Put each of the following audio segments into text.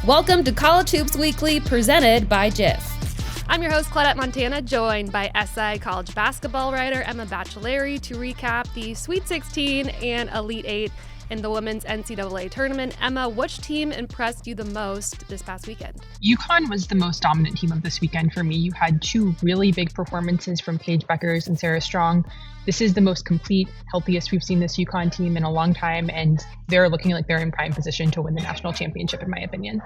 Welcome to College Hoops Weekly, presented by Jif. I'm your host, Claudette Montana, joined by SI college basketball writer Emma Baccellieri to recap the Sweet 16 and Elite 8 in the women's NCAA tournament. Emma, which team impressed you the most this past weekend? UConn was the most dominant team of this weekend for me. You had two really big performances from Paige Bueckers and Sarah Strong. This is the most complete, healthiest we've seen this UConn team in a long time, and they're looking like they're in prime position to win the national championship, in my opinion.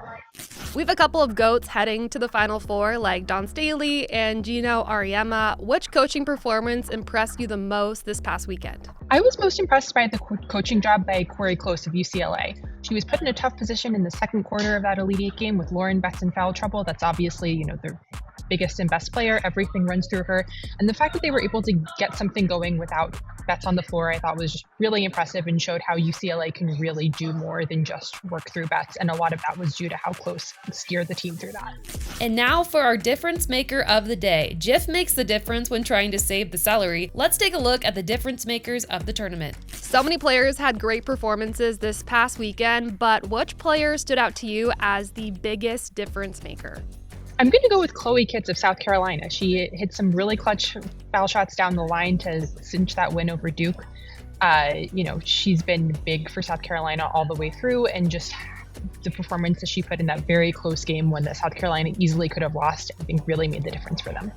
We have a couple of GOATs heading to the Final Four, like Dawn Staley and Gino Auriemma. Which coaching performance impressed you the most this past weekend? I was most impressed by the coaching job by Corey Close of UCLA. She was put in a tough position in the second quarter of that Elite Eight game with Lauren Betts in foul trouble. That's obviously, their biggest and best player. Everything runs through her. And the fact that they were able to get something going without Betts on the floor, I thought was just really impressive and showed how UCLA can really do more than just work through Betts. And a lot of that was due to how Close steered the team through that. And now for our difference maker of the day. Jif makes the difference when trying to save the celery. Let's take a look at the difference makers of the tournament. So many players had great performances this past weekend, but which player stood out to you as the biggest difference maker? I'm going to go with Chloe Kitts of South Carolina. She hit some really clutch foul shots down the line to cinch that win over Duke. She's been big for South Carolina all the way through, and just the performance that she put in that very close game, one that South Carolina easily could have lost, I think really made the difference for them.